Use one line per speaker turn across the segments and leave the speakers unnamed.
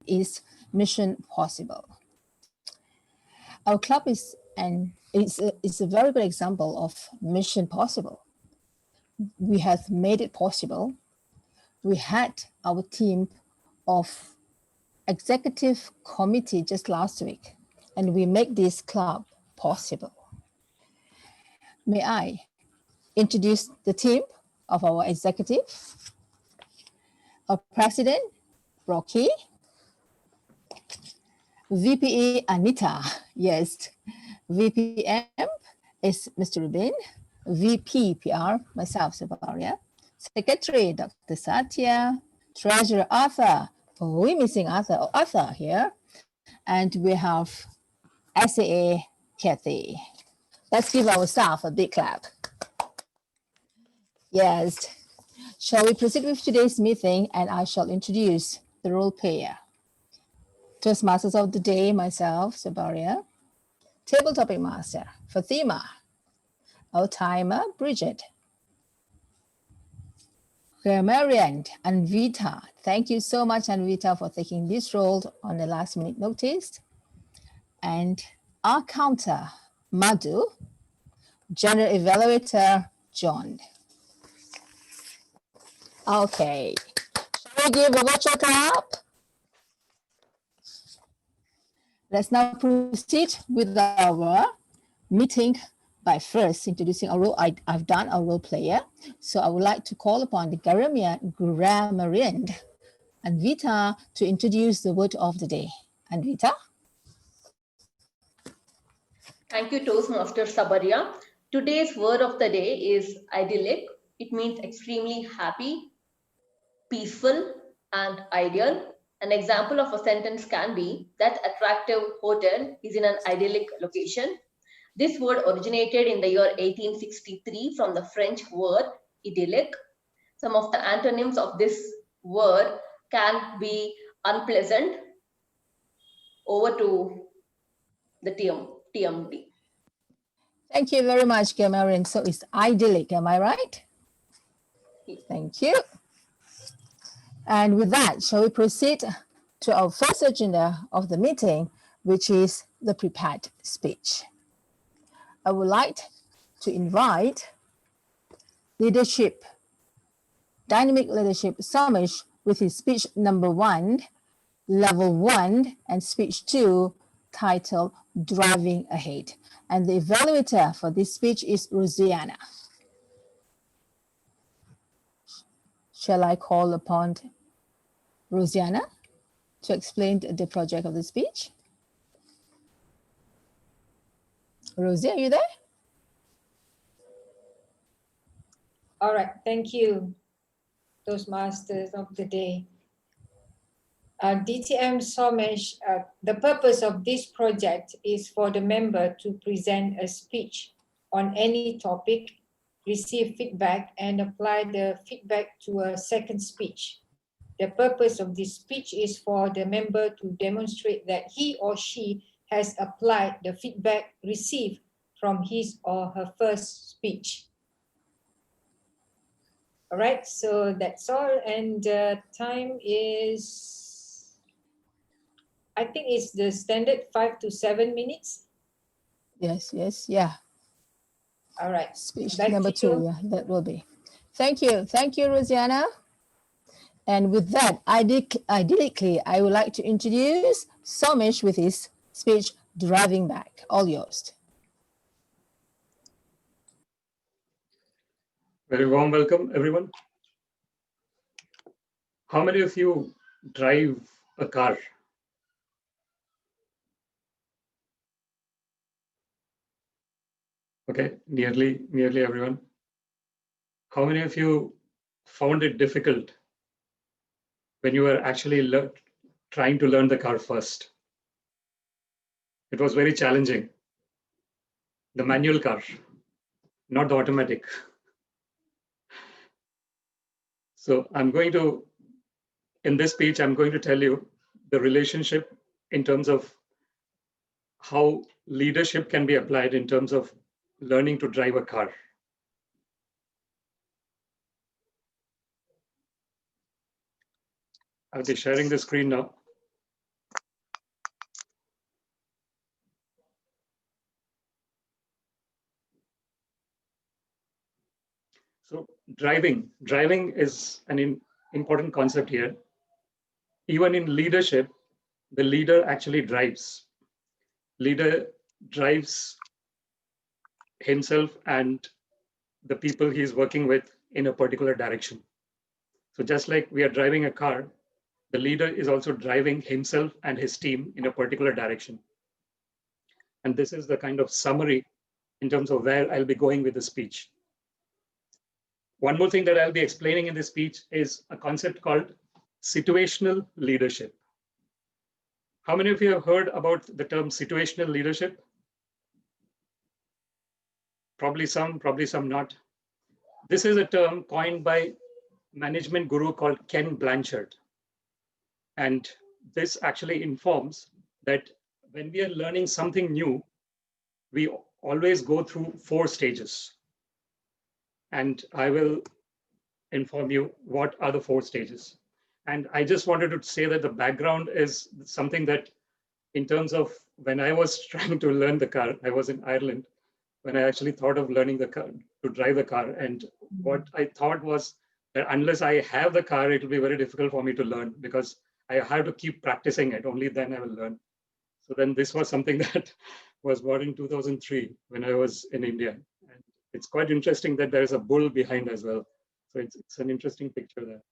is Mission Possible. Our club is a very good example of Mission Possible. We have made it possible. We had our team of executive committee just last week, and we make this club possible. May I introduce the team of our executive? Our president, Rocky. VPE, Anita. Yes. VPM is Mr. Rubin. VP PR, myself, Sabaria. Secretary, Dr. Satya. Treasurer, Arthur. Oh, we're missing Arthur here. And we have SAA, Kathy. Let's give our staff a big clap. Yes. Shall we proceed with today's meeting, and I shall introduce the role player. Toastmasters of the day, myself, Sabaria. Table topic master, Fatima. Our timer, Bridget. Grammarian, Anvita. Thank you so much, Anvita, for taking this role on the last minute notice. And our counter, Madhu. General evaluator, John. Okay. Shall we give a virtual clap? Let's now proceed with our meeting by first introducing our role. I've done our role player. So I would like to call upon the grammarian, Anvita, to introduce the word of the day. Anvita?
Thank you, Toastmaster Sabaria. Today's word of the day is idyllic. It means extremely happy, peaceful, and ideal. An example of a sentence can be that attractive hotel is in an idyllic location. This word originated in the year 1863 from the French word idyllic. Some of the antonyms of this word can be unpleasant. Over to the TMD.
Thank you very much, Grammarian. So it's idyllic, am I right? Thank you. And with that, shall we proceed to our first agenda of the meeting, which is the prepared speech. I would like to invite leadership, dynamic leadership Somesh with his speech number 1, level 1, and speech 2, titled Driving Ahead. And the evaluator for this speech is Rosiana. Shall I call upon Rosiana to explain the project of the speech? Rosie, are you there?
All right, thank you, Toastmasters of the day. DTM Somesh, the purpose of this project is for the member to present a speech on any topic, receive feedback, and apply the feedback to a second speech. The purpose of this speech is for the member to demonstrate that he or she has applied the feedback received from his or her first speech. All right, so that's all, and time is, I think it's the standard 5 to 7 minutes.
Yes, yeah.
All right.
Speech number 2, yeah, that will be. Thank you, Rosiana. And with that, idyllically, I would like to introduce Somesh with his speech, Driving Back. All yours.
Very warm welcome, everyone. How many of you drive a car? Okay, nearly everyone. How many of you found it difficult when you were actually trying to learn the car first? It was very challenging. The manual car, not the automatic. So in this speech, I'm going to tell you the relationship in terms of how leadership can be applied in terms of learning to drive a car. I'll be sharing the screen now. driving is an important concept here. Even in leadership, the leader actually drives. Leader drives himself and the people he's working with in a particular direction. So just like we are driving a car, the leader is also driving himself and his team in a particular direction. And this is the kind of summary in terms of where I'll be going with the speech. One more thing that I'll be explaining in this speech is a concept called situational leadership. How many of you have heard about the term situational leadership? Probably some not. This is a term coined by management guru called Ken Blanchard. And this actually informs that when we are learning something new, we always go through 4 stages. And I will inform you what are the 4 stages. And I just wanted to say that the background is something that in terms of when I was trying to learn the car, I was in Ireland, when I actually thought of learning the car, to drive the car. And what I thought was that unless I have the car, it will be very difficult for me to learn because I have to keep practicing it. Only then I will learn. So then this was something that was bought in 2003 when I was in India. And it's quite interesting that there is a bull behind as well. So it's an interesting picture there.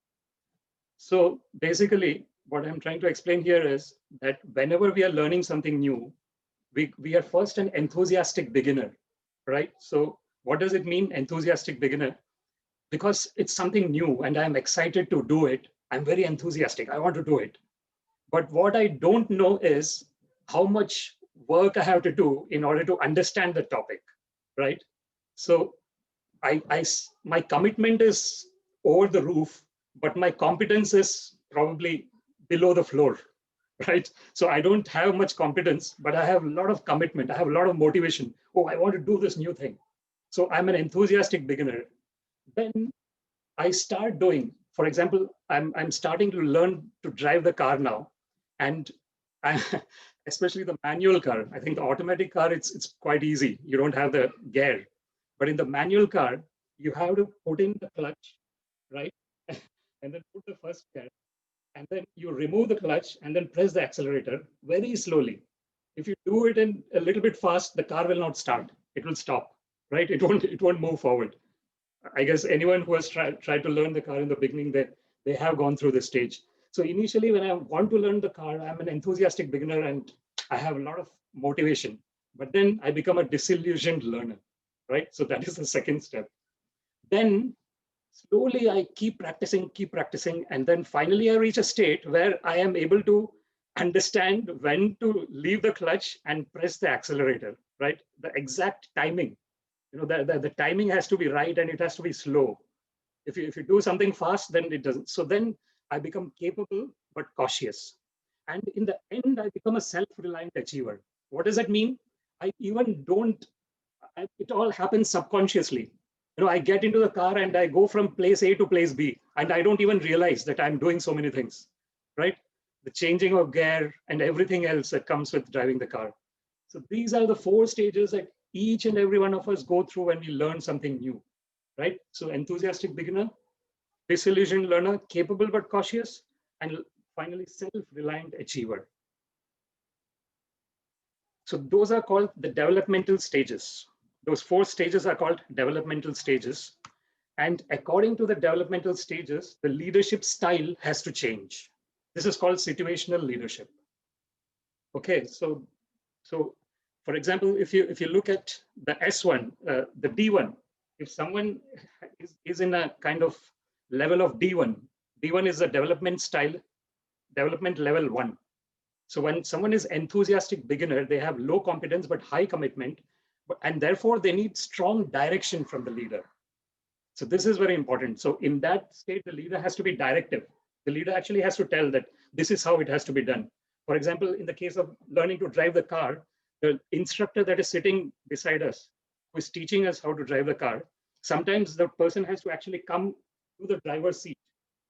So basically, what I'm trying to explain here is that whenever we are learning something new, we are first an enthusiastic beginner, right? So what does it mean, enthusiastic beginner? Because it's something new and I'm excited to do it. I'm very enthusiastic. I want to do it. But what I don't know is how much work I have to do in order to understand the topic, right? So my commitment is over the roof, but my competence is probably below the floor, right? So I don't have much competence, but I have a lot of commitment. I have a lot of motivation. Oh, I want to do this new thing. So I'm an enthusiastic beginner. Then I start doing, for example, I'm starting to learn to drive the car now. And especially the manual car. I think the automatic car, it's quite easy. You don't have the gear. But in the manual car, you have to put in the clutch, right? And then put the first gear. And then you remove the clutch and then press the accelerator very slowly. If you do it in a little bit fast, the car will not start. It will stop, right? It won't move forward. I guess anyone who has tried to learn the car in the beginning, they have gone through this stage. So initially, when I want to learn the car, I'm an enthusiastic beginner and I have a lot of motivation. But then I become a disillusioned learner, right? So that is the second step. Then slowly I keep practicing, and then finally I reach a state where I am able to understand when to leave the clutch and press the accelerator, right? The exact timing. You know, the timing has to be right and it has to be slow. If you do something fast, then it doesn't. So then I become capable but cautious. And in the end, I become a self-reliant achiever. What does that mean? I even don't, it all happens subconsciously. You know, I get into the car and I go from place A to place B, and I don't even realize that I'm doing so many things, right? The changing of gear and everything else that comes with driving the car. So these are the 4 stages that each and every one of us go through when we learn something new, right? So enthusiastic beginner, disillusioned learner, capable but cautious, and finally self-reliant achiever. So those are called the developmental stages. Those 4 stages are called developmental stages. And according to the developmental stages, the leadership style has to change. This is called situational leadership. Okay, so for example, if you look at the S1, the D1, if someone is in a kind of level of D1 is a development style, development level 1. So when someone is enthusiastic beginner, they have low competence but high commitment, and therefore they need strong direction from the leader. So this is very important. So in that state, the leader has to be directive. The leader actually has to tell that this is how it has to be done. For example, in the case of learning to drive the car, the instructor that is sitting beside us, who is teaching us how to drive the car, sometimes the person has to actually come to the driver's seat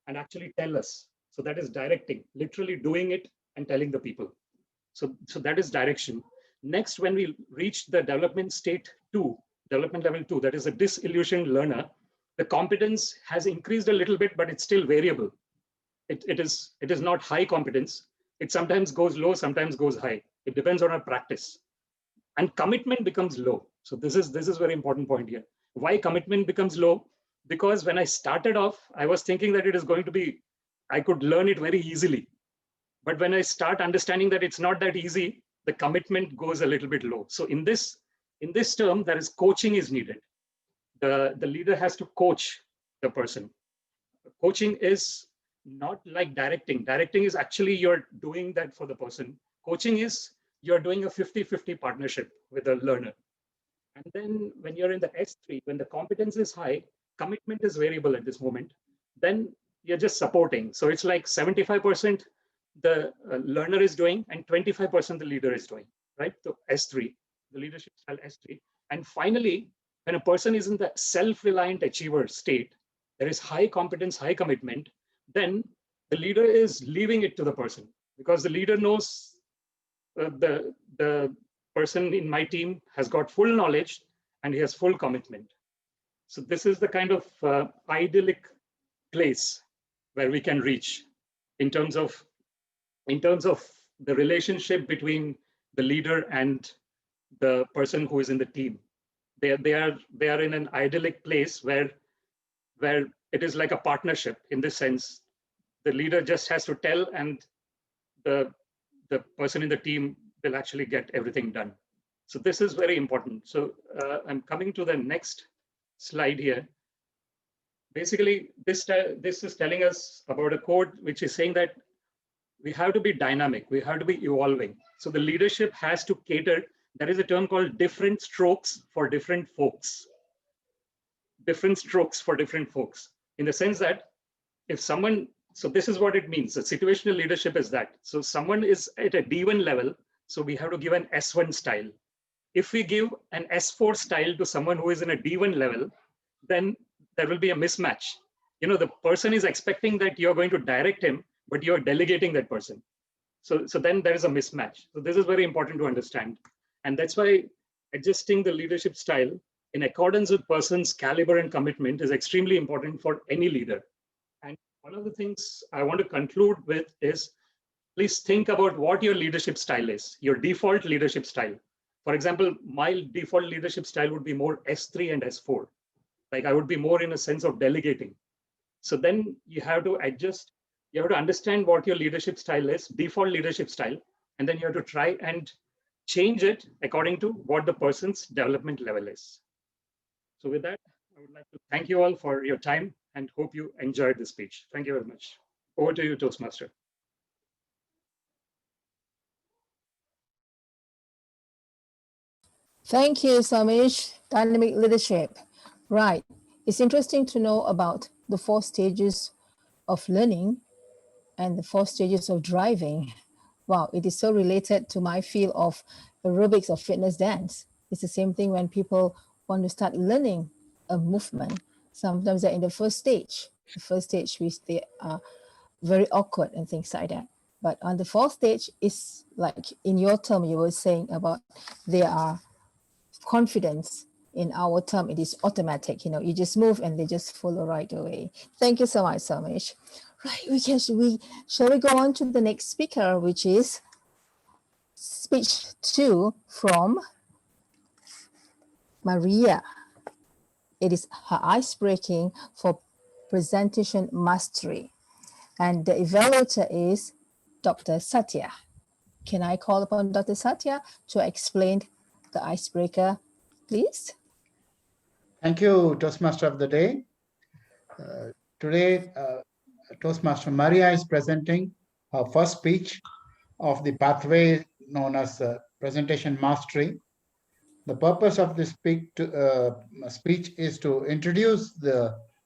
and actually tell us. So that is directing, literally doing it and telling the people. So that is direction. Next, when we reach the development state 2, development level 2, that is a disillusioned learner, The competence has increased a little bit, but it's still variable. It is not high competence. It sometimes goes low, sometimes goes high. It depends on our practice. And commitment becomes low. So this is very important point here. Why commitment becomes low? Because when I started off, I was thinking that it is going to be, I could learn it very easily. But when I start understanding that it's not that easy, the commitment goes a little bit low. So in this term, there is coaching is needed. The leader has to coach the person. Coaching is not like directing. Directing is actually you're doing that for the person. Coaching is you're doing a 50-50 partnership with the learner. And then when you're in the S3, when the competence is high, commitment is variable at this moment, then you're just supporting. So it's like 75% the learner is doing and 25% the leader is doing, right? So S3, the leadership style S3. And finally, when a person is in the self-reliant achiever state, there is high competence, high commitment, then the leader is leaving it to the person because the leader knows the person in my team has got full knowledge and he has full commitment. So this is the kind of idyllic place where we can reach in terms of the relationship between the leader and the person who is in the team. They are in an idyllic place where it is like a partnership in this sense. The leader just has to tell and the person in the team will actually get everything done. So this is very important. So I'm coming to the next slide here. Basically, this is telling us about a code which is saying that we have to be dynamic, we have to be evolving. So the leadership has to cater. There is a term called different strokes for different folks. Different strokes for different folks, in the sense that if someone, so this is what it means. The situational leadership is that. So someone is at a D1 level, so we have to give an S1 style. If we give an S4 style to someone who is in a D1 level, then there will be a mismatch. You know, the person is expecting that you're going to direct him, but you're delegating that person. So then there is a mismatch. So this is very important to understand. And that's why adjusting the leadership style in accordance with person's caliber and commitment is extremely important for any leader. And one of the things I want to conclude with is, please think about what your leadership style is, your default leadership style. For example, my default leadership style would be more S3 and S4. Like I would be more in a sense of delegating. So then you have to adjust, you have to understand what your leadership style is, default leadership style, and then you have to try and change it according to what the person's development level is. So with that, I would like to thank you all for your time and hope you enjoyed the speech. Thank you very much. Over to you, Toastmaster.
Thank you, Samish. Dynamic leadership. Right. It's interesting to know about the 4 stages of learning and the 4 stages of driving. Wow, it is so related to my field of aerobics or fitness dance. It's the same thing when people want to start learning a movement. Sometimes they're in the first stage. The first stage, which they are very awkward and things like that. But on the 4th stage, is like in your term, you were saying about they are confidence. In our term, it is automatic. You know, you just move and they just follow right away. Thank you so much, Samish. Right, shall we go on to the next speaker, which is speech 2 from Maria. It is her ice-breaking for presentation mastery. And the evaluator is Dr. Satya. Can I call upon Dr. Satya to explain the icebreaker, please?
Thank you, Toastmaster of the Day. Today, Toastmaster Maria is presenting her first speech of the pathway known as Presentation Mastery. The purpose of this speech is to introduce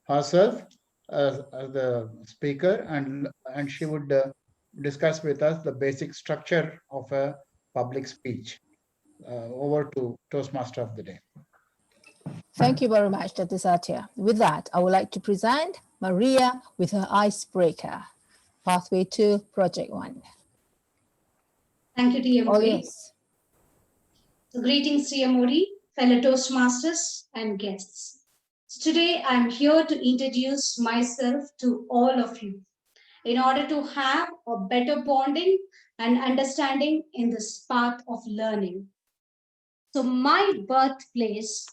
herself as the speaker, and she would discuss with us the basic structure of a public speech. Over to Toastmaster of the Day.
Thank you very much, Dr. Satya. With that, I would like to present Maria with her icebreaker, Pathway to Project 1.
Thank you, TM Modi.
Yes.
So greetings, TM Modi, fellow Toastmasters and guests. Today, I'm here to introduce myself to all of you in order to have a better bonding and understanding in this path of learning. So my birthplace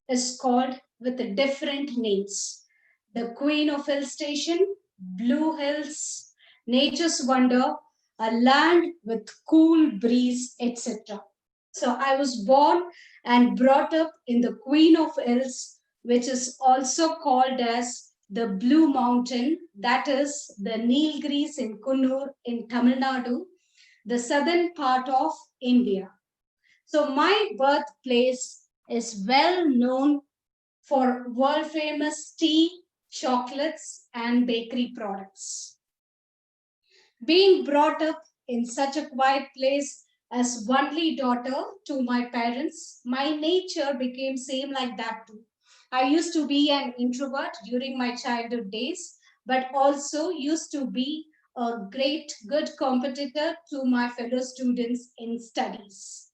is called with different names. The Queen of Hill Station, Blue Hills, Nature's Wonder, a land with cool breeze, etc. So I was born and brought up in the Queen of Hills, which is also called as the Blue Mountain, that is the Nilgiris in Kunnur in Tamil Nadu, the southern part of India. So my birthplace is well known for world famous tea, chocolates, and bakery products. Being brought up in such a quiet place as only daughter to my parents, my nature became same like that too. I used to be an introvert during my childhood days, but also used to be a good competitor to my fellow students in studies.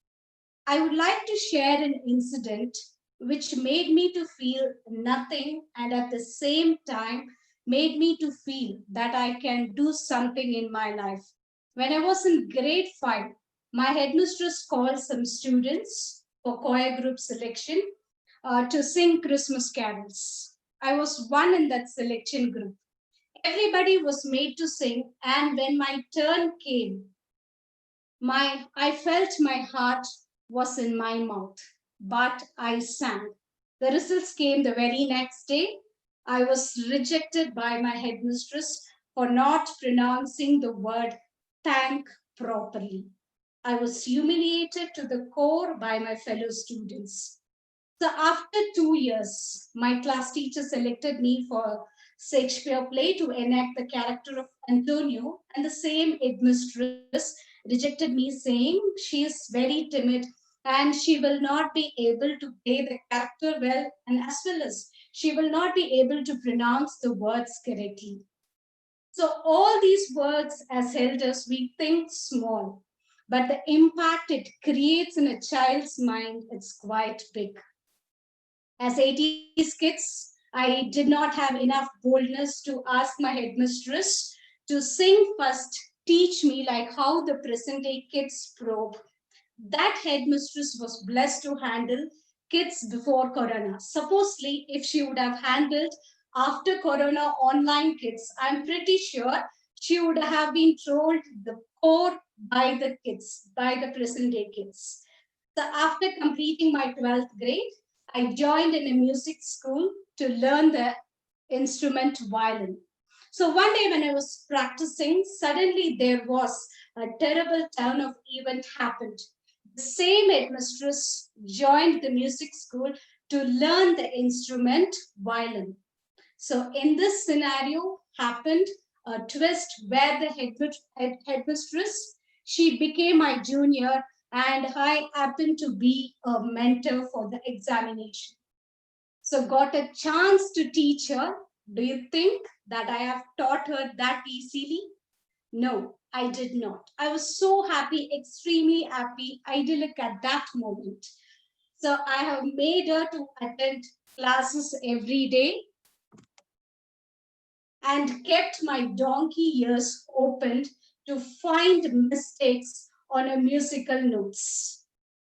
I would like to share an incident which made me to feel nothing and at the same time made me to feel that I can do something in my life. When I was in grade 5, my headmistress called some students for choir group selection to sing Christmas carols. I was one in that selection group. Everybody was made to sing, and when my turn came, I felt my heart was in my mouth, but I sang. The results came the very next day. I was rejected by my headmistress for not pronouncing the word thank properly. I was humiliated to the core by my fellow students. So after 2 years, my class teacher selected me for Shakespeare play to enact the character of Antonio, and the same headmistress rejected me, saying she is very timid and she will not be able to play the character well, and as well as she will not be able to pronounce the words correctly. So all these words as elders, we think small, but the impact it creates in a child's mind, it's quite big. As 80s kids, I did not have enough boldness to ask my headmistress to sing first, teach me like how the present day kids probe. That headmistress was blessed to handle kids before Corona. Supposedly, if she would have handled after Corona online kids, I'm pretty sure she would have been told the core by the kids, by the present day kids. So after completing my 12th grade, I joined in a music school to learn the instrument violin. So one day when I was practicing, suddenly there was a terrible turn of event happened. The same headmistress joined the music school to learn the instrument violin. So in this scenario happened a twist where the headmistress, she became my junior and I happened to be a mentor for the examination. So got a chance to teach her. Do you think that I have taught her that easily? No, I did not. I was so happy, extremely happy, idyllic at that moment. So I have made her to attend classes every day and kept my donkey ears opened to find mistakes on a musical notes.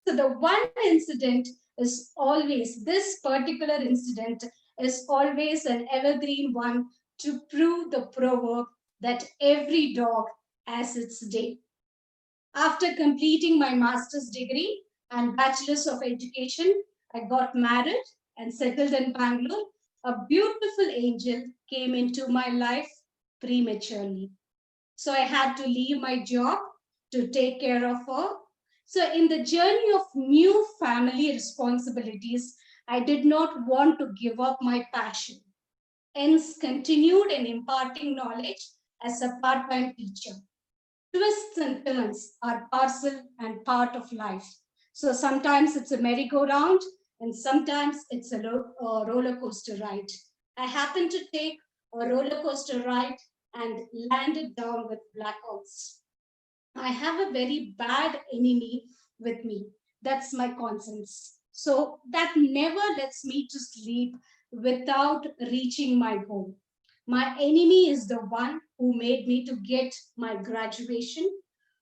So the one incident is always, this particular incident is always an evergreen one to prove the proverb that every dog has its day. After completing my master's degree and bachelor's of education, I got married and settled in Bangalore. A beautiful angel came into my life prematurely. So I had to leave my job to take care of her. So in the journey of new family responsibilities, I did not want to give up my passion. Hence, continued in imparting knowledge as a part-time teacher. Twists and turns are parcel and part of life. So sometimes it's a merry-go-round and sometimes it's a roller coaster ride. I happened to take a roller coaster ride and landed down with blackouts. I have a very bad enemy with me. That's my conscience. So that never lets me to sleep without reaching my goal. My enemy is the one who made me to get my graduation,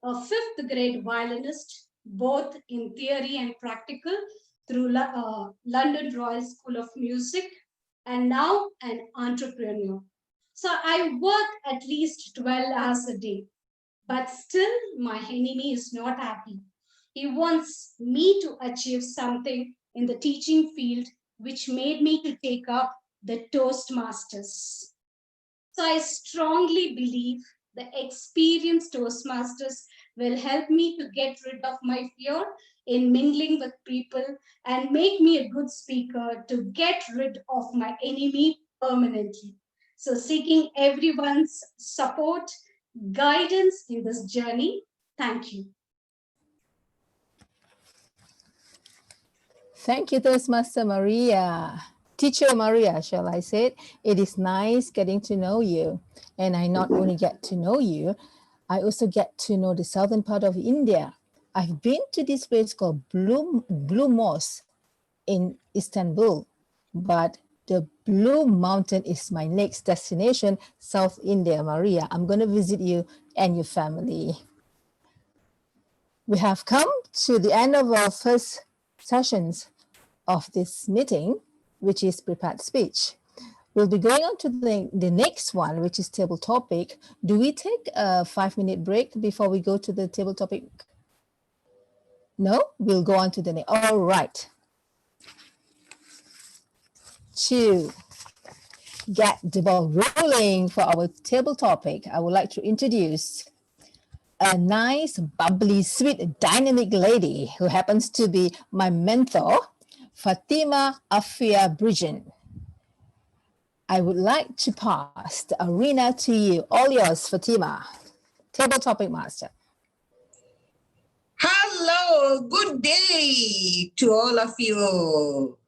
a fifth grade violinist, both in theory and practical, through London Royal School of Music, and now an entrepreneur. So I work at least 12 hours a day, but still my enemy is not happy. He wants me to achieve something in the teaching field, which made me to take up the Toastmasters. So I strongly believe the experienced Toastmasters will help me to get rid of my fear in mingling with people and make me a good speaker to get rid of my enemy permanently. So seeking everyone's support, guidance in this journey. Thank you.
Thank you, Toastmaster Maria. Teacher Maria, shall I say it? It is nice getting to know you. And I not only get to know you, I also get to know the southern part of India. I've been to this place called Blue Mosque in Istanbul, but the Blue Mountain is my next destination, South India, Maria. I'm going to visit you and your family. We have come to the end of our first sessions of this meeting, which is prepared speech. We'll be going on to the next one, which is table topic. Do we take a 5-minute break before we go to the table topic? No, we'll go on to the next. All right. To get the ball rolling for our table topic, I would like to introduce a nice, bubbly, sweet, dynamic lady who happens to be my mentor, Fatima Afia Bridgen. I would like to pass the arena to you. All yours, Fatima. Table topic master.
Hello, good day to all of you.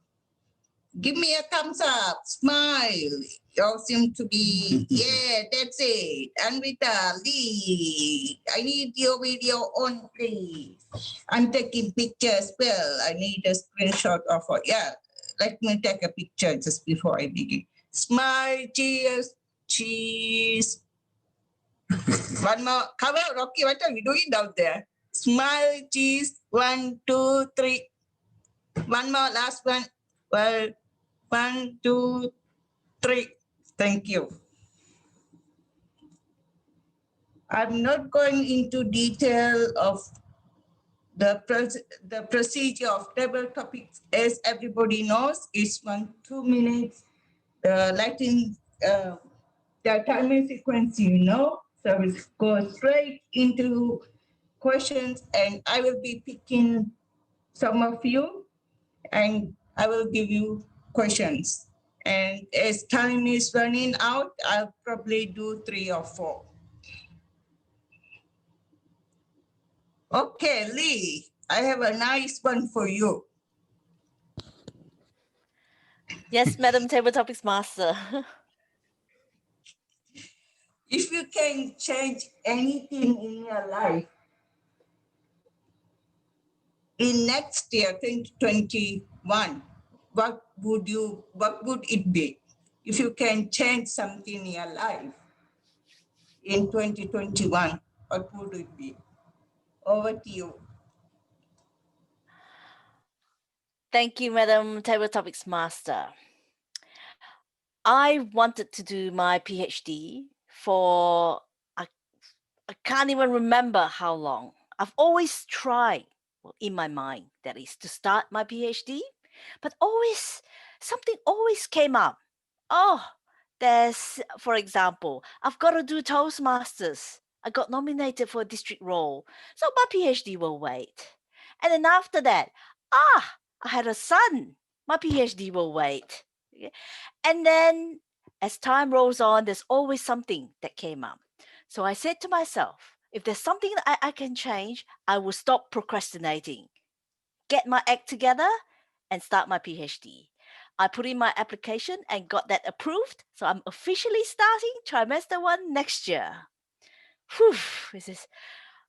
Give me a thumbs up, smile. You all seem to be, yeah, that's it. Anvita, Lee, I need your video on, please. I'm taking pictures. Well, I need a screenshot of it. Yeah, let me take a picture just before I begin. Smile, cheers, cheese. One more. Come out, Rocky. What are you doing down there? Smile, cheese. 1, 2, 3. One more, last one. Well, 1, 2, 3. Thank you. I'm not going into detail of the procedure of table topics. As everybody knows, it's 2 minutes. Lighting the timing sequence, you know. So we'll go straight into questions, and I will be picking some of you, and I will give you questions. And as time is running out, I'll probably do 3 or 4. Okay, Lee, I have a nice one for you.
Yes, Madam Table Topics Master.
If you can change anything in your life in next year, 2021, what would it be? If you can change something in your life in 2021, what would it be? Over to you.
Thank you, Madam Table Topics Master. I wanted to do my PhD for, I can't even remember how long. I've always tried, well, in my mind, that is, to start my PhD, but something always came up. Oh, there's, for example, I've got to do Toastmasters. I got nominated for a district role, so my PhD will wait. And then after that, I had a son. My PhD will wait. Okay? And then as time rolls on, there's always something that came up. So I said to myself, if there's something that I can change, I will stop procrastinating, get my act together, and start my PhD. I put in my application and got that approved. So I'm officially starting trimester 1 next year. Whew, this is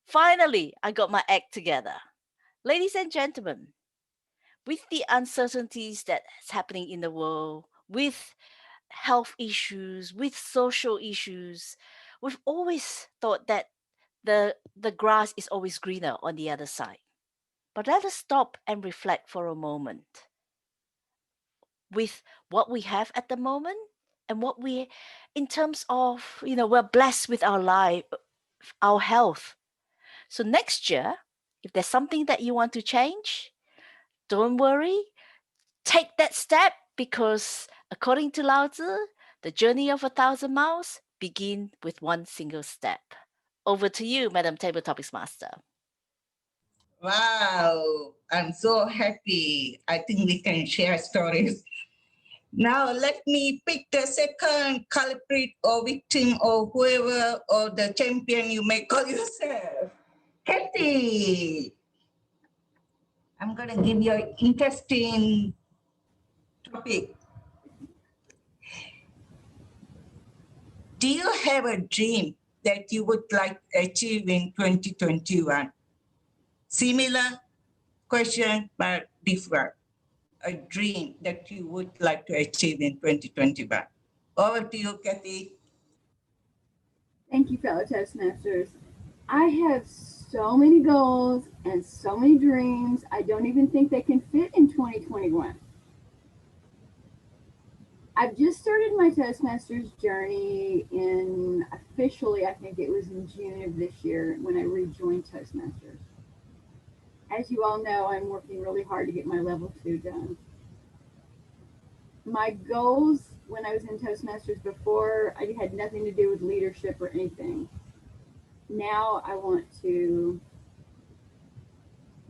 Finally, I got my act together. Ladies and gentlemen, with the uncertainties that's happening in the world, with health issues, with social issues, we've always thought that the grass is always greener on the other side. But let us stop and reflect for a moment with what we have at the moment and what we, in terms of, we're blessed with our life, our health. So next year, if there's something that you want to change, don't worry, take that step, because according to Lao Tzu, the journey of 1,000 miles begin with one single step. Over to you, Madam Table Topics Master.
Wow, I'm so happy. I think we can share stories. Now let me pick the second culprit or victim or whoever or the champion you may call yourself. Kathy, I'm going to give you an interesting topic. Do you have a dream that you would like to achieve in 2021? Similar question, but different. A dream that you would like to achieve in 2021. Over to you, Kathy.
Thank you, fellow Toastmasters. I have so many goals and so many dreams, I don't even think they can fit in 2021. I've just started my Toastmasters journey officially, I think it was in June of this year when I rejoined Toastmasters. As you all know, I'm working really hard to get my level 2 done. My goals when I was in Toastmasters before, I had nothing to do with leadership or anything. Now I want to,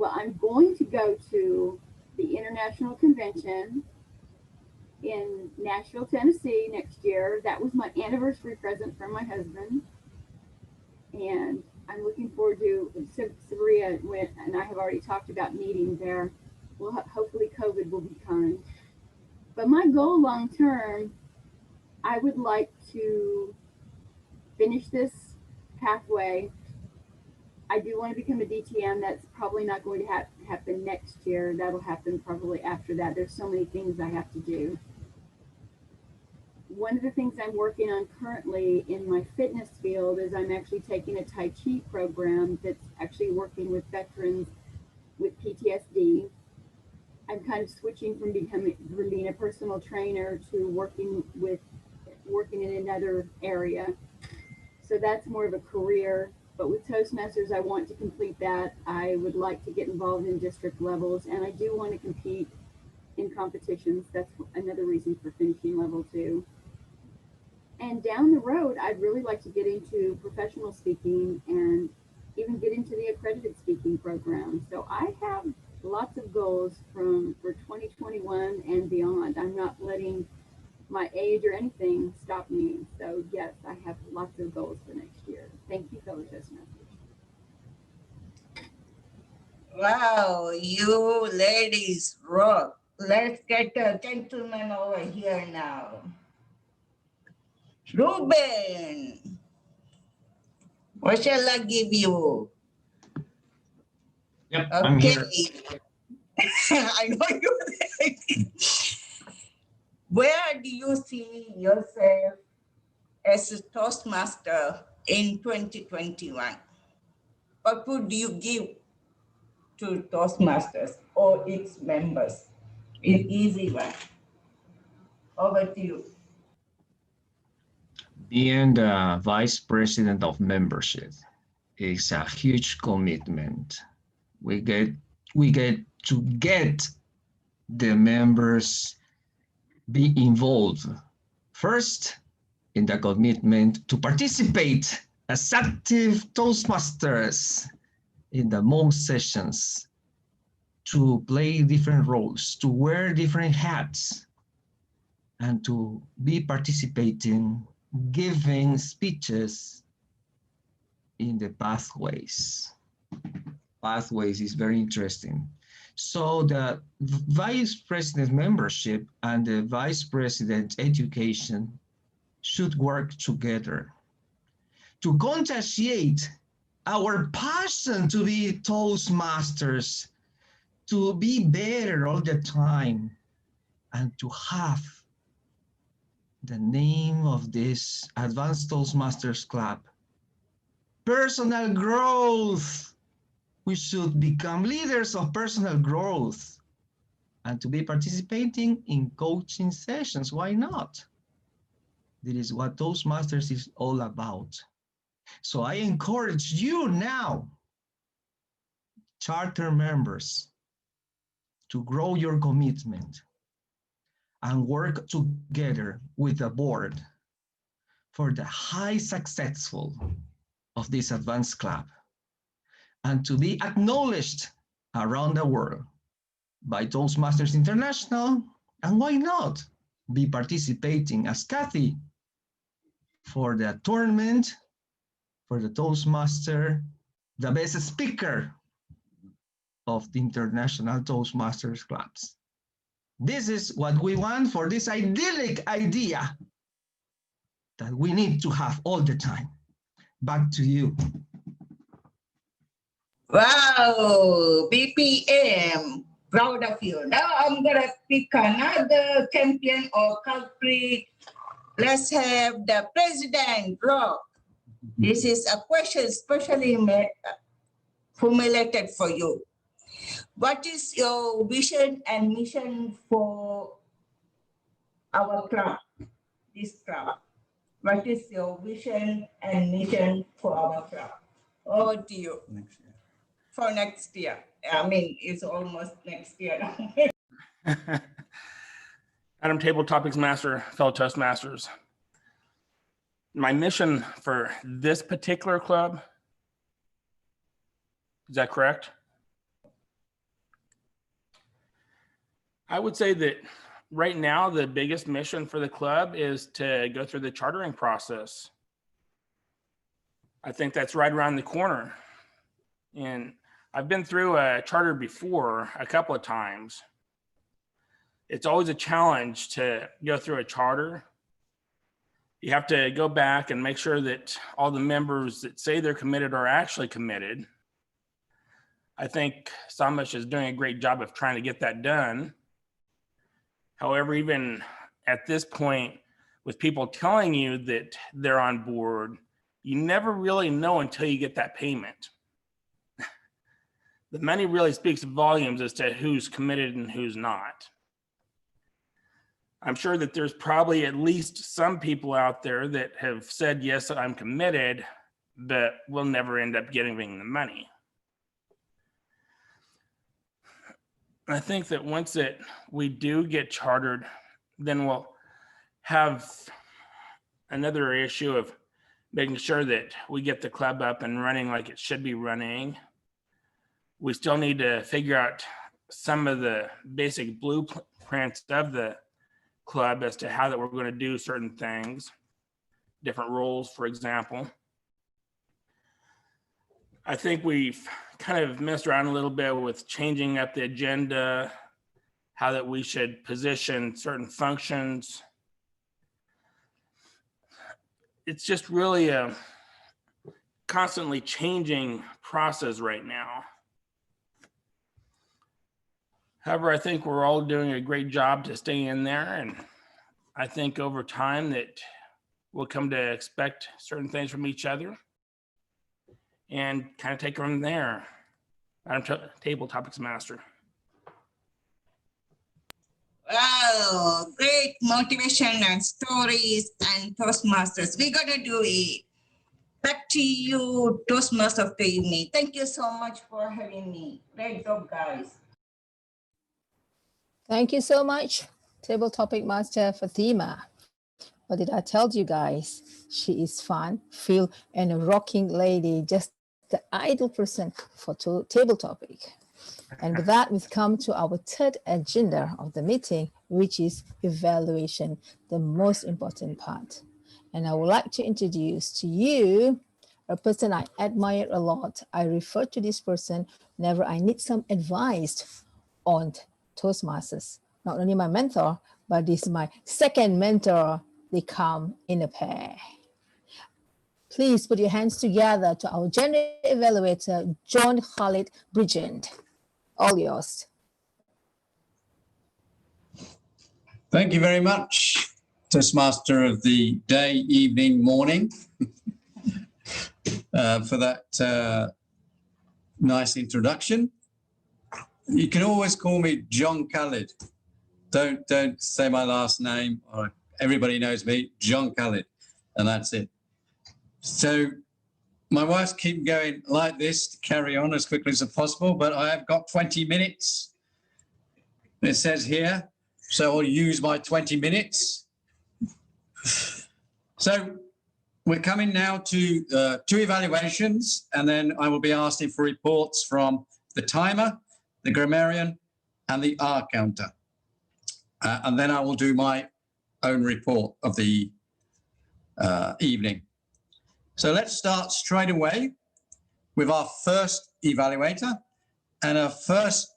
I'm going to go to the International Convention in Nashville, Tennessee next year. That was my anniversary present from my husband. And I'm looking forward to, Sabria and I have already talked about meeting there. Well, hopefully COVID will be kind. But my goal long term, I would like to finish this pathway. I do want to become a DTM. That's probably not going to happen next year. That'll happen probably after that. There's so many things I have to do. One of the things I'm working on currently in my fitness field is I'm actually taking a Tai Chi program that's actually working with veterans with PTSD. I'm kind of switching from being a personal trainer to working in another area. So that's more of a career. But with Toastmasters, I want to complete that. I would like to get involved in district levels, and I do want to compete in competitions. That's another reason for finishing level 2. And down the road, I'd really like to get into professional speaking and even get into the accredited speaking program. So I have lots of goals for 2021 and beyond. I'm not letting my age or anything stop me. So yes, I have lots of goals for next year. Thank you, fellow Toastmasters.
Wow, you ladies rock. Let's get a gentleman over here now. Ruben, what shall I give you?
Yep,
Okay.
I'm here.
I know you're there. Where do you see yourself as a Toastmaster in 2021? What would you give to Toastmasters or its members? An easy one. Over to you.
Being the vice president of membership is a huge commitment. We get to get the members be involved first in the commitment to participate as active Toastmasters in the most sessions, to play different roles, to wear different hats, and to be participating, giving speeches in the pathways. Pathways is very interesting. So the vice president membership and the vice president education should work together to conscientiate our passion to be Toastmasters, to be better all the time, and to have the name of this Advanced Toastmasters Club, personal growth. We should become leaders of personal growth and to be participating in coaching sessions. Why not? This is what Toastmasters is all about. So I encourage you now, charter members, to grow your commitment and work together with the board for the high successful of this advanced club and to be acknowledged around the world by Toastmasters International, and why not be participating as Kathy for the tournament, for the Toastmaster, the best speaker of the International Toastmasters Clubs. This is what we want for this idyllic idea that we need to have all the time. Back to you.
Wow, BPM, proud of you. Now I'm gonna pick another champion or culprit. Let's have the president, Rock. This is a question especially formulated for you. What is your vision and mission for our club, this club? What is your vision and mission for our club? Oh, dear.
Next year.
For next year. I mean, it's almost next year.
Adam Table Topics Master, fellow Toastmasters. My mission for this particular club, is that correct? I would say that right now, the biggest mission for the club is to go through the chartering process. I think that's right around the corner. And I've been through a charter before a couple of times. It's always a challenge to go through a charter. You have to go back and make sure that all the members that say they're committed are actually committed. I think Samish is doing a great job of trying to get that done. However, even at this point, with people telling you that they're on board, you never really know until you get that payment. The money really speaks volumes as to who's committed and who's not. I'm sure that there's probably at least some people out there that have said, yes, I'm committed, but will never end up getting the money. I think that once we do get chartered, then we'll have another issue of making sure that we get the club up and running like it should be running. We still need to figure out some of the basic blueprints of the club as to how that we're going to do certain things, different roles, for example. I think we've kind of messed around a little bit with changing up the agenda, how that we should position certain functions. It's just really a constantly changing process right now. However, I think we're all doing a great job to stay in there. And I think over time that we'll come to expect certain things from each other and kind of take from there. I'm Table Topics Master.
Wow, great motivation and stories and Toastmasters. We're gonna do it. Back to you, Toastmaster of the evening. Thank you so much for having me. Great job, guys.
Thank you so much, Table Topic Master Fatima. What did I tell you guys? She is fun, Phil, and a rocking lady, just the ideal person for table topic. And with that, we've come to our third agenda of the meeting, which is evaluation, the most important part. And I would like to introduce to you a person I admire a lot. I refer to this person whenever I need some advice on Toastmasters. Not only my mentor, but this is my second mentor. They come in a pair. Please put your hands together to our general evaluator, John Khalid Bridgend. All yours.
Thank you very much, Toastmaster of the day, evening, morning, for that nice introduction. You can always call me John Khalid. Don't say my last name, or everybody knows me, John Khalid, and that's it. So my wife's keep going like this to carry on as quickly as possible, but I have got 20 minutes, it says here, so I'll use my 20 minutes. So we're coming now to 2 evaluations, and then I will be asking for reports from the timer, the grammarian, and the R counter. And then I will do my own report of the evening. So let's start straight away with our first evaluator. And our first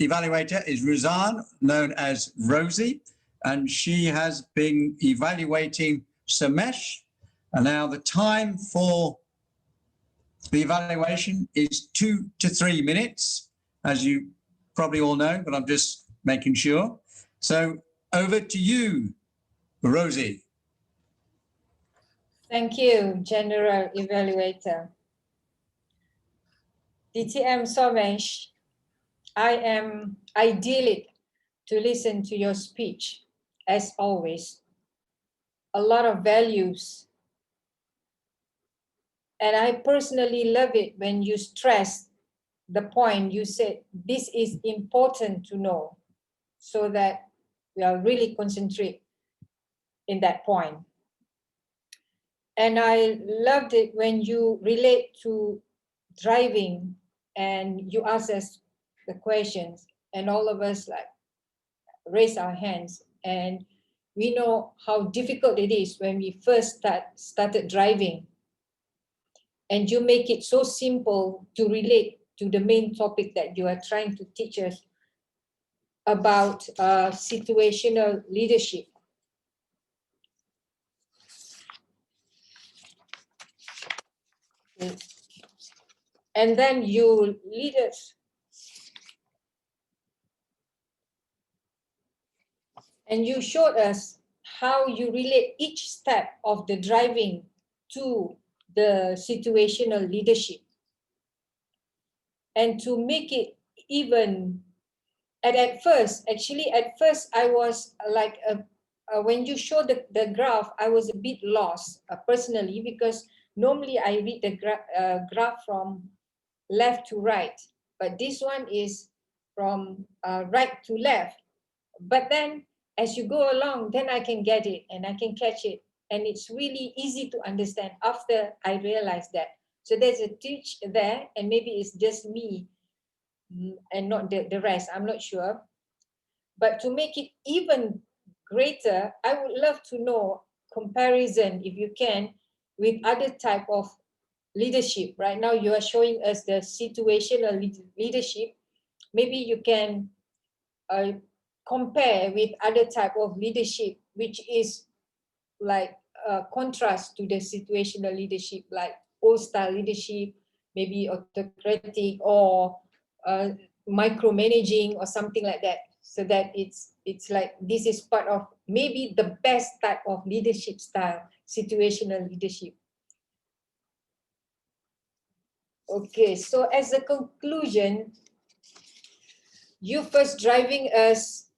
evaluator is Ruzan, known as Rosie, and she has been evaluating Samesh. And now the time for the evaluation is 2 to 3 minutes, as you probably all know, but I'm just making sure. So over to you, Rosie.
Thank you, General Evaluator. DTM Somesh, I am idyllic to listen to your speech, as always. A lot of values. And I personally love it when you stress the point you said, this is important to know, so that we are really concentrate in that point. And I loved it when you relate to driving and you ask us the questions, and all of us like raise our hands, and we know how difficult it is when we first started driving. And you make it so simple to relate to the main topic that you are trying to teach us about situational leadership. And then you lead us. And you showed us how you relate each step of the driving to the situational leadership. And to make it even, and at first I was like, when you showed the graph, I was a bit lost personally, because normally I read the graph from left to right, but this one is from right to left. But then as you go along, then I can get it and I can catch it. And it's really easy to understand after I realized that. So there's a teach there, and maybe it's just me and not the rest, I'm not sure. But to make it even greater, I would love to know comparison, if you can, with other type of leadership. Right now you are showing us the situational leadership. Maybe you can compare with other type of leadership, which is like contrast to the situational leadership, like old style leadership, maybe autocratic or micromanaging or something like that. So that it's like this is part of maybe the best type of leadership style, situational leadership. Okay, so as a conclusion, you first driving us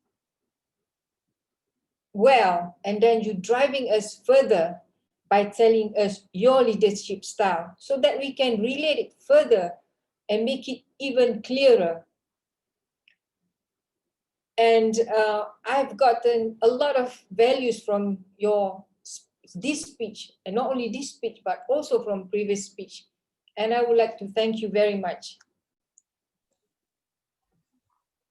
well, and then you driving us further by telling us your leadership style, so that we can relate it further and make it even clearer. And I've gotten a lot of values from this speech, and not only this speech, but also from previous speech. And I would like to thank you very much.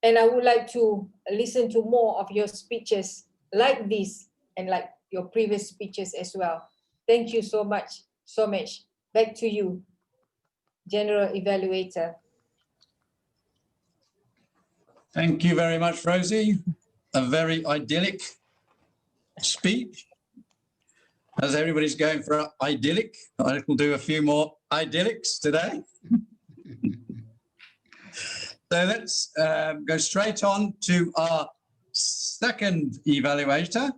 And I would like to listen to more of your speeches like this and like your previous speeches as well. Thank you so much, Somesh. Back to you, General Evaluator.
Thank you very much, Rosie. A very idyllic speech. As everybody's going for idyllic, I will do a few more idyllics today. So let's go straight on to our second evaluator.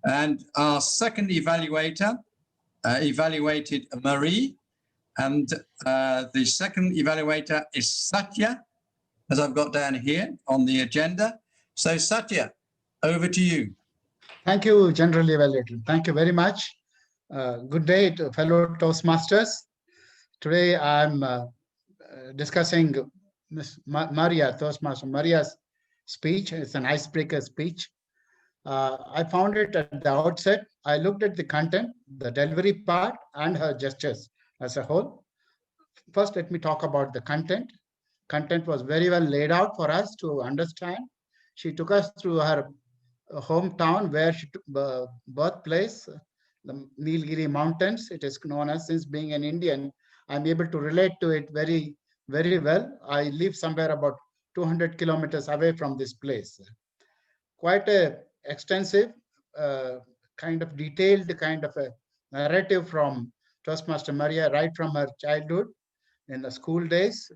And our second evaluator evaluated Marie. And the second evaluator is Satya, as I've got down here on the agenda. So Satya, over to you.
Thank you, General Evaluator. Thank you very much. Good day to fellow Toastmasters. Today I'm discussing Ms. Maria, Toastmaster Maria's speech. It's an icebreaker speech. I found it at the outset. I looked at the content, the delivery part, and her gestures as a whole. First, let me talk about the content. Content was very well laid out for us to understand. She took us through her hometown, where she birthplace, the Nilgiri Mountains. It is known as, since being an Indian, I'm able to relate to it very, very well. I live somewhere about 200 kilometers away from this place. Quite a extensive, kind of detailed kind of a narrative from Toastmaster Maria, right from her childhood in the school days,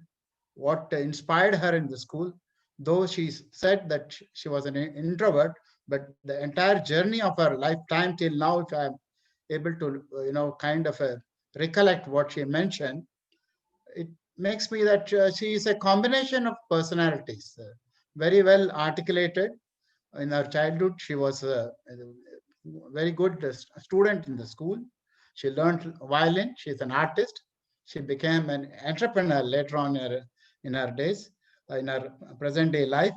what inspired her in the school. Though she said that she was an introvert, but the entire journey of her lifetime till now, if I'm able to, kind of recollect what she mentioned, it makes me that she is a combination of personalities, very well articulated. In her childhood, she was a very good student in the school. She learned violin. She's an artist. She became an entrepreneur later on in her days, in her present day life.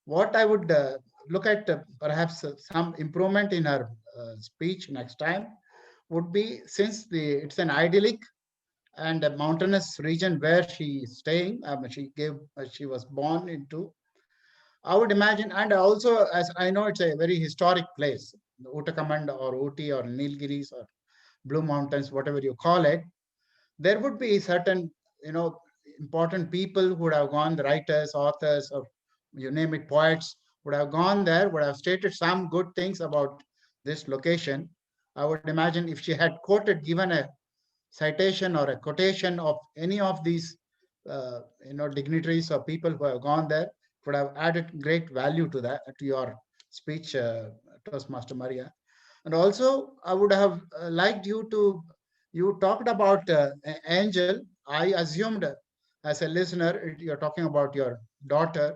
What I would look at perhaps some improvement in her speech next time would be, since it's an idyllic and a mountainous region where she is staying, she was born into, I would imagine, and also, as I know, it's a very historic place, the Uttakamand or Ooty or Nilgiris or Blue Mountains, whatever you call it. There would be certain, important people who would have gone, the writers, authors, or you name it, poets, would have gone there, would have stated some good things about this location. I would imagine if she had given a citation or a quotation of any of these, dignitaries or people who have gone there, would have added great value to that, to your speech, Toastmaster Maria. And also, I would have liked you talked about Angel. I assumed as a listener, you're talking about your daughter.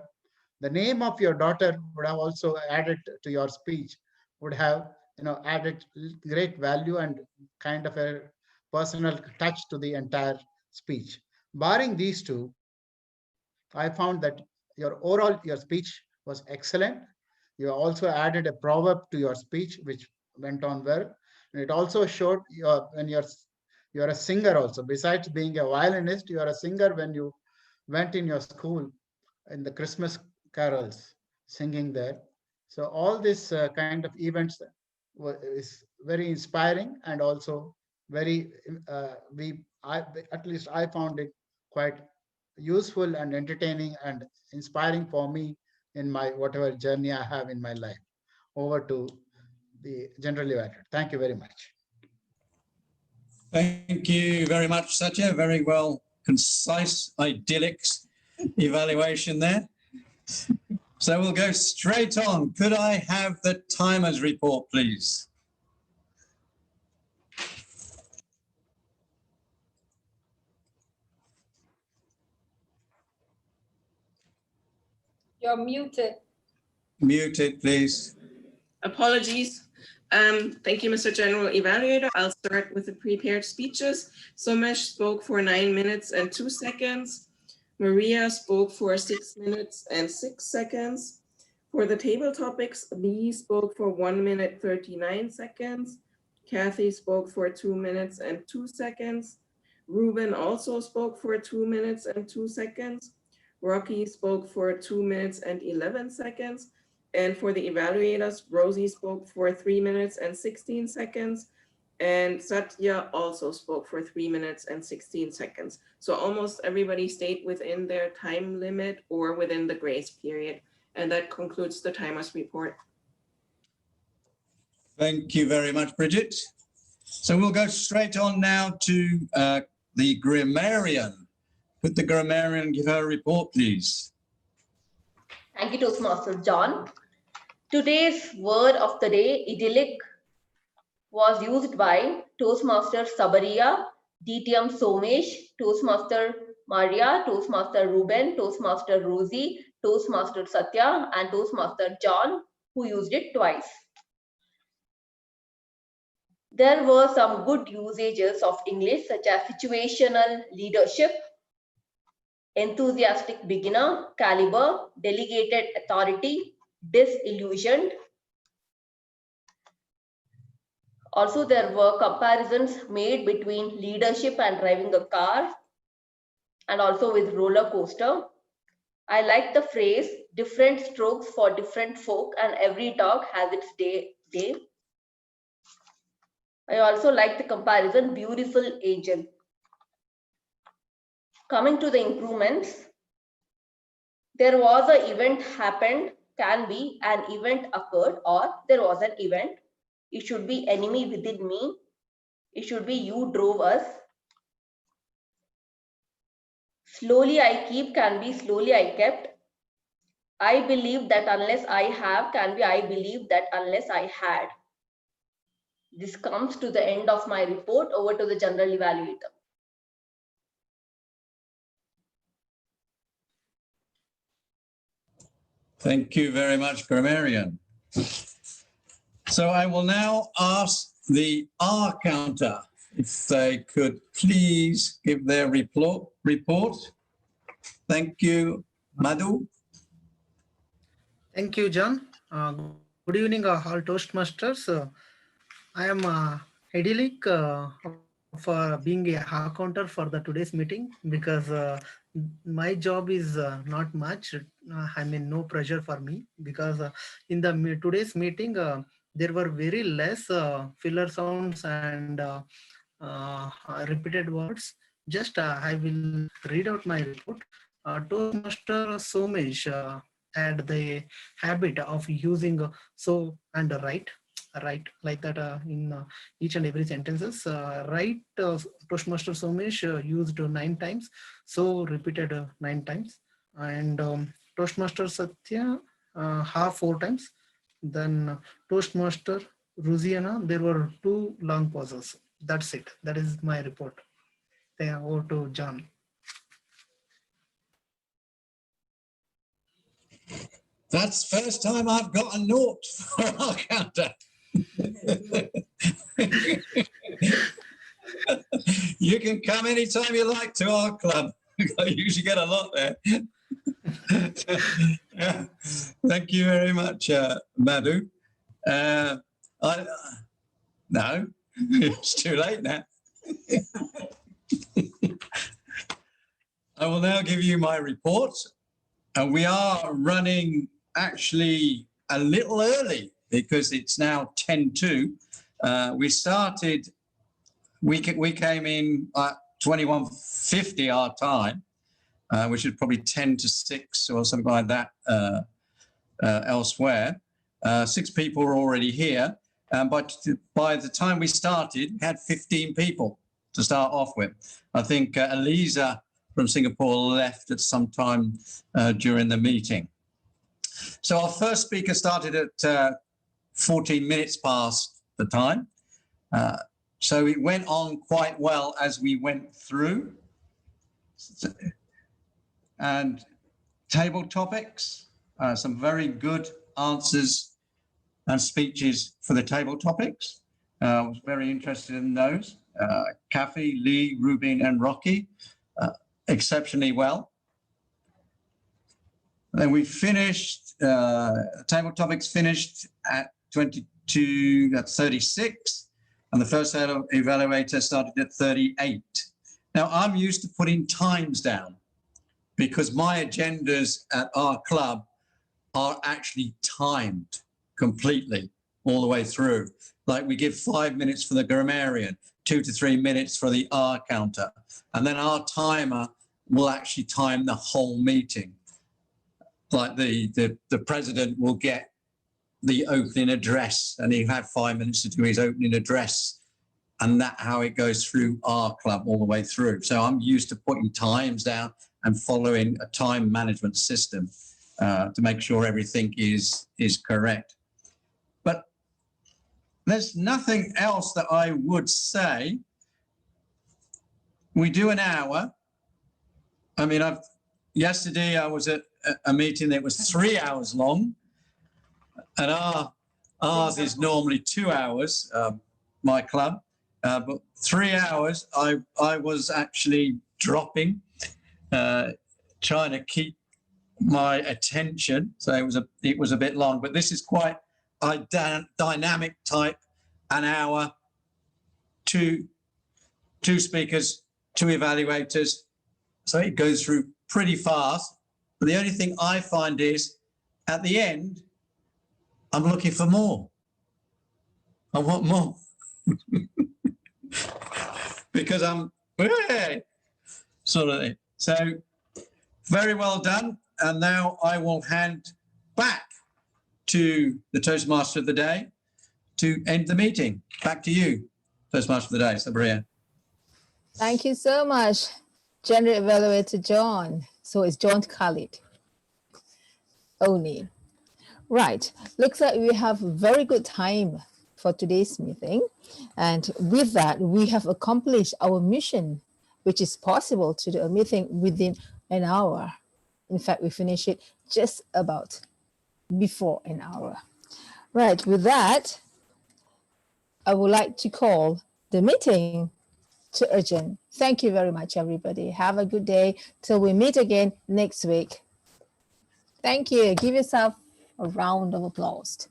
The name of your daughter would have also added to your speech, would have added great value and kind of a personal touch to the entire speech. Barring these two, I found that your speech was excellent. You also added a proverb to your speech, which went on well. And it also showed you're a singer also. Besides being a violinist, you are a singer when you went in your school in the Christmas carols, singing there. So all this kind of events is very inspiring, and also very, at least I found it quite useful and entertaining and inspiring for me in my whatever journey I have in my life. Over to the General Evaluator. Thank you very much.
Thank you very much, Satya. Very well, concise, idyllic evaluation there. So we'll go straight on. Could I have the timer's report, please?
You're muted.
Muted, please.
Apologies. Thank you, Mr. General Evaluator. I'll start with the prepared speeches. Somesh spoke for 9 minutes and 2 seconds. Maria spoke for 6 minutes and 6 seconds. For the table topics, Lee spoke for 1 minute 39 seconds. Kathy spoke for 2 minutes and 2 seconds. Ruben also spoke for 2 minutes and 2 seconds. Rocky spoke for 2 minutes and 11 seconds. And for the evaluators, Rosie spoke for 3 minutes and 16 seconds. And Satya also spoke for 3 minutes and 16 seconds. So almost everybody stayed within their time limit or within the grace period. And that concludes the timer's report.
Thank you very much, Bridget. So we'll go straight on now to the grammarian. Could the grammarian give her a report, please?
Thank you, Toastmaster John. Today's word of the day, idyllic, was used by Toastmaster Sabaria, DTM Somesh, Toastmaster Maria, Toastmaster Ruben, Toastmaster Rosie, Toastmaster Satya, and Toastmaster John, who used it twice. There were some good usages of English, such as situational leadership, enthusiastic beginner, caliber, delegated authority, disillusioned. Also, there were comparisons made between leadership and driving a car, and also with roller coaster. I like the phrase, different strokes for different folk, and every dog has its day. I also like the comparison, beautiful angel. Coming to the improvements, there was an event happened, can be an event occurred, or there was an event. It should be enemy within me. It should be you drove us. Slowly I keep can be slowly I kept. I believe that unless I have can be I believe that unless I had. This comes to the end of my report. Over to the general evaluator.
Thank you very much, grammarian. So I will now ask the R counter if they could please give their report. Thank you, Madhu.
Thank you, John. Good evening, all Toastmasters. I am idyllic for being a hard counter for the today's meeting because my job is not much. I mean, no pressure for me because in the today's meeting there were very less filler sounds and repeated words. Just I will read out my report. Toastmaster Somesh had the habit of using so and right like that in each and every sentences. Right, Toastmaster Somesh used 9 times, so repeated 9 times, and Toastmaster Satya half 4 times. Then Toastmaster Ruziana, there were 2 long pauses. That's it. That is my report. Over to John.
That's the first time I've got a note for our counter. You can come anytime you like to our club. I usually get a lot there. Thank you very much, Madhu. No, it's too late now. I will now give you my report. We are running actually a little early because it's now 10:02. We came in at 21:50 our time, which is probably 10 to 6 or something like that elsewhere. 6 people were already here, but by the time we started, we had 15 people to start off with. I think Eliza from Singapore left at some time during the meeting. So our first speaker started at 14 minutes past the time. So it went on quite well as we went through. And table topics, some very good answers and speeches for the table topics. I was very interested in those. Kathy, Lee, Rubin and Rocky, exceptionally well. Then we finished, table topics finished at 36, and the first evaluator started at 38. Now I'm used to putting times down because my agendas at our club are actually timed completely all the way through. Like we give 5 minutes for the grammarian, 2 to 3 minutes for the R counter, and then our timer will actually time the whole meeting. Like the president will get the opening address, and he had 5 minutes to do his opening address, and that's how it goes through our club all the way through. So I'm used to putting times down and following a time management system to make sure everything is correct. But there's nothing else that I would say. We do an hour. I mean, yesterday I was at a meeting that was 3 hours long, and ours is normally 2 hours, my club, but 3 hours I was actually dropping, trying to keep my attention. So it was a bit long, but this is quite a dynamic type, an hour, two speakers, 2 evaluators. So it goes through pretty fast. But the only thing I find is at the end, I'm looking for more. I want more. Because I'm sort of thing. So very well done. And now I will hand back to the Toastmaster of the day to end the meeting. Back to you, Toastmaster of the day, Sabaria.
Thank you so much, General Evaluator John. So it's John Khalid Oni. Right, looks like we have very good time for today's meeting. And with that, we have accomplished our mission, which is possible to do a meeting within an hour. In fact, we finish it just about before an hour. Right, with that, I would like to call the meeting to adjourn. Thank you very much, everybody. Have a good day till we meet again next week. Thank you. Give yourself a round of applause.